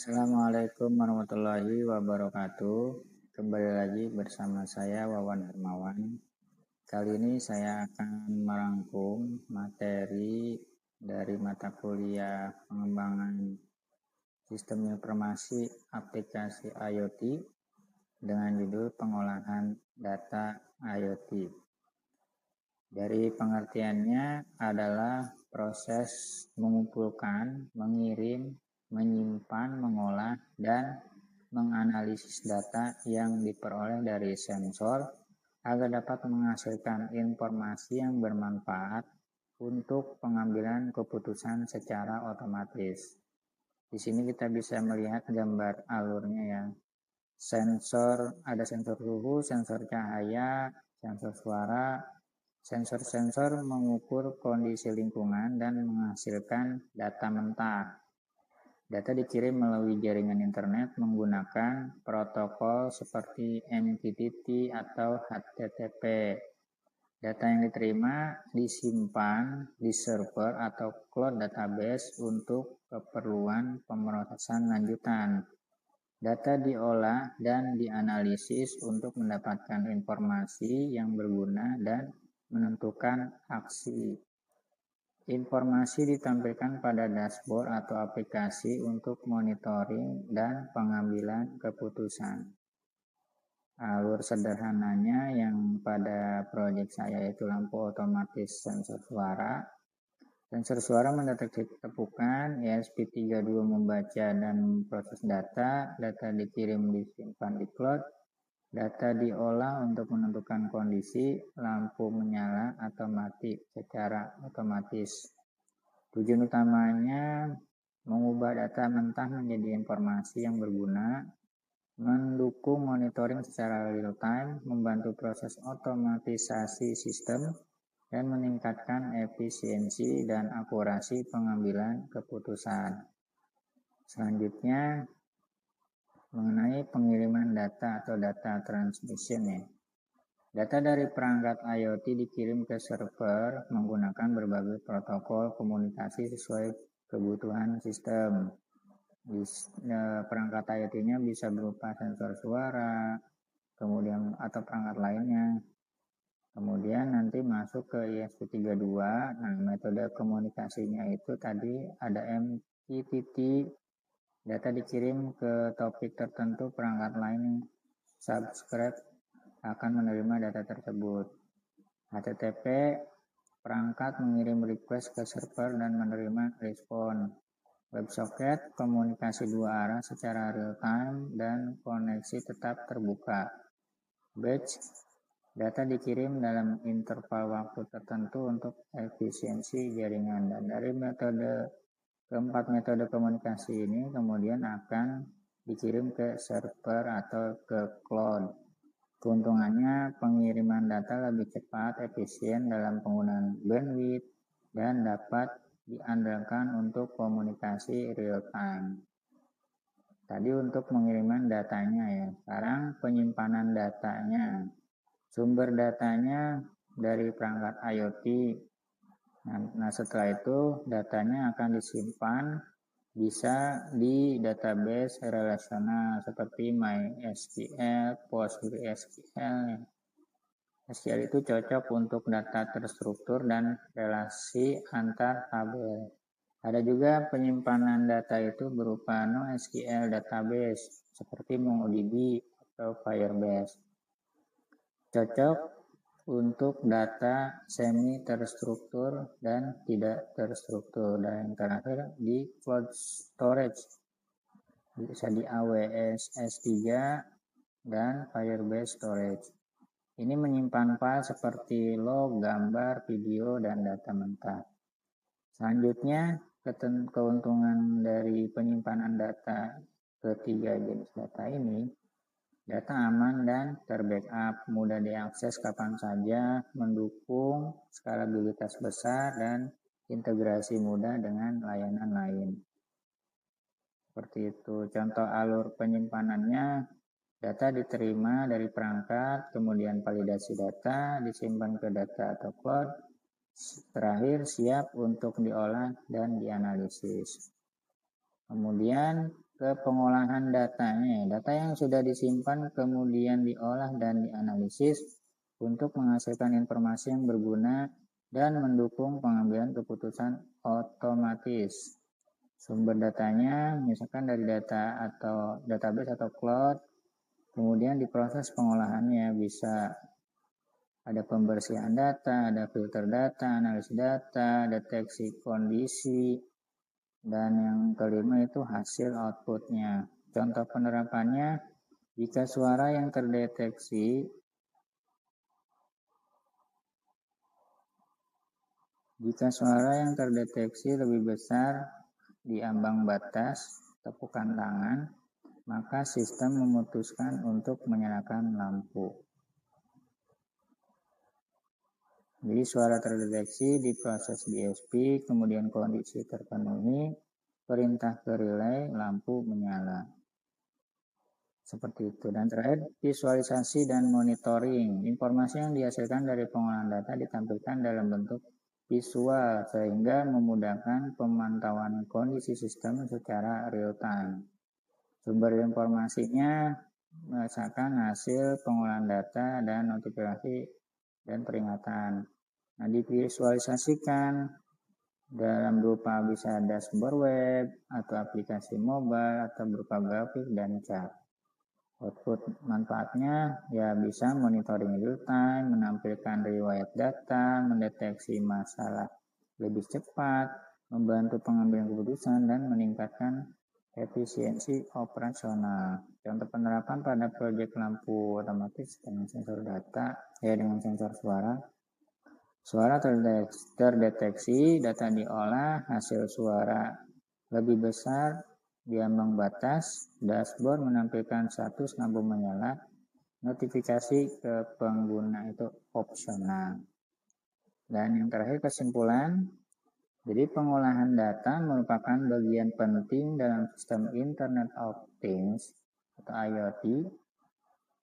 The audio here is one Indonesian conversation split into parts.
Assalamualaikum warahmatullahi wabarakatuh. Kembali lagi bersama saya Wawan Hermawan. Kali ini saya akan merangkum materi dari mata kuliah pengembangan sistem informasi aplikasi IoT dengan judul pengolahan data IoT. Dari pengertiannya adalah proses mengumpulkan, mengirim, menyimpan, mengolah, dan menganalisis data yang diperoleh dari sensor agar dapat menghasilkan informasi yang bermanfaat untuk pengambilan keputusan secara otomatis. Di sini kita bisa melihat gambar alurnya ya. Ada sensor suhu, sensor cahaya, sensor suara. Sensor-sensor mengukur kondisi lingkungan dan menghasilkan data mentah. Data dikirim melalui jaringan internet menggunakan protokol seperti MQTT atau HTTP. Data yang diterima disimpan di server atau cloud database untuk keperluan pemrosesan lanjutan. Data diolah dan dianalisis untuk mendapatkan informasi yang berguna dan menentukan aksi. Informasi ditampilkan pada dashboard atau aplikasi untuk monitoring dan pengambilan keputusan. Alur sederhananya yang pada proyek saya itu lampu otomatis sensor suara. Sensor suara mendeteksi tepukan, ESP32 membaca dan memproses data, data dikirim disimpan di cloud, data diolah untuk menentukan kondisi, lampu menyala atau mati secara otomatis. Tujuan utamanya mengubah data mentah menjadi informasi yang berguna, mendukung monitoring secara real time, membantu proses otomatisasi sistem, dan meningkatkan efisiensi dan akurasi pengambilan keputusan. Selanjutnya, mengenai pengiriman data atau data transmission ya. Data dari perangkat IoT dikirim ke server menggunakan berbagai protokol komunikasi sesuai kebutuhan sistem. Perangkat IoT-nya bisa berupa sensor suara, kemudian atau perangkat lainnya. Kemudian nanti masuk ke ESP32. Nah, metode komunikasinya itu tadi ada MQTT. Data dikirim ke topik tertentu, perangkat lain subscribe akan menerima data tersebut. HTTP, perangkat mengirim request ke server dan menerima respon. WebSocket, komunikasi dua arah secara real time dan koneksi tetap terbuka. Batch, data dikirim dalam interval waktu tertentu untuk efisiensi jaringan. Dan dari keempat metode komunikasi ini kemudian akan dikirim ke server atau ke cloud. Keuntungannya pengiriman data lebih cepat, efisien dalam penggunaan bandwidth, dan dapat diandalkan untuk komunikasi real time. Tadi untuk pengiriman datanya ya. Sekarang penyimpanan datanya. Sumber datanya dari perangkat IoT. Nah, setelah itu datanya akan disimpan bisa di database relasional seperti MySQL, PostgreSQL. SQL itu cocok untuk data terstruktur dan relasi antar tabel. Ada juga penyimpanan data itu berupa NoSQL database seperti MongoDB atau Firebase. Cocok untuk data semi terstruktur dan tidak terstruktur. Dan yang terakhir di cloud storage bisa di AWS S3 dan Firebase storage. Ini menyimpan file seperti log, gambar, video, dan data mentah. Selanjutnya, keuntungan dari penyimpanan data ketiga jenis data ini, data aman dan terbackup, mudah diakses kapan saja, mendukung skalabilitas besar, dan integrasi mudah dengan layanan lain. Seperti itu. Contoh alur penyimpanannya, data diterima dari perangkat, kemudian validasi data, disimpan ke data atau cloud, terakhir siap untuk diolah dan dianalisis. Kemudian ke pengolahan datanya. Data yang sudah disimpan kemudian diolah dan dianalisis untuk menghasilkan informasi yang berguna dan mendukung pengambilan keputusan otomatis. Sumber datanya misalkan dari data atau database atau cloud, kemudian diproses pengolahannya, bisa ada pembersihan data, ada filter data, analisis data, deteksi kondisi, dan yang kelima itu hasil outputnya. Contoh penerapannya, jika suara yang terdeteksi lebih besar di ambang batas tepukan tangan, maka sistem memutuskan untuk menyalakan lampu. Jadi suara terdeteksi diproses DSP, kemudian kondisi terpenuhi, perintah ke relay, lampu menyala. Seperti itu. Dan terakhir, visualisasi dan monitoring. Informasi yang dihasilkan dari pengolahan data ditampilkan dalam bentuk visual sehingga memudahkan pemantauan kondisi sistem secara real time. Sumber informasinya misalkan hasil pengolahan data dan notifikasi dan peringatan. Nah, divisualisasikan dalam berupa bisa dashboard web atau aplikasi mobile atau berupa grafik dan chart. Output manfaatnya ya bisa monitoring real time, menampilkan riwayat data, mendeteksi masalah lebih cepat, membantu pengambilan keputusan dan meningkatkan efisiensi operasional. Contoh penerapan pada proyek lampu otomatis dengan sensor data, dengan sensor suara. Suara terdeteksi, data diolah, hasil suara lebih besar di ambang batas, dashboard menampilkan status lampu menyala, notifikasi ke pengguna itu opsional. Dan yang terakhir kesimpulan, jadi pengolahan data merupakan bagian penting dalam sistem Internet of Things atau IoT.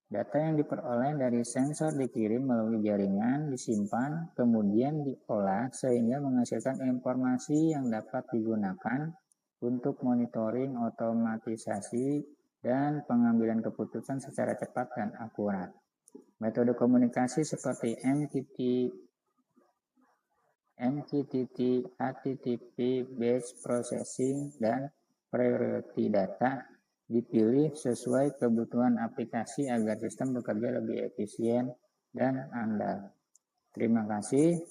Data yang diperoleh dari sensor dikirim melalui jaringan, disimpan, kemudian diolah sehingga menghasilkan informasi yang dapat digunakan untuk monitoring, otomatisasi, dan pengambilan keputusan secara cepat dan akurat. Metode komunikasi seperti MQTT, HTTP, batch processing, dan priority data dipilih sesuai kebutuhan aplikasi agar sistem bekerja lebih efisien dan andal. Terima kasih.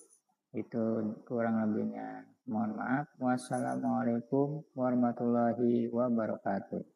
Itu kurang lebihnya. Mohon maaf. Wassalamualaikum warahmatullahi wabarakatuh.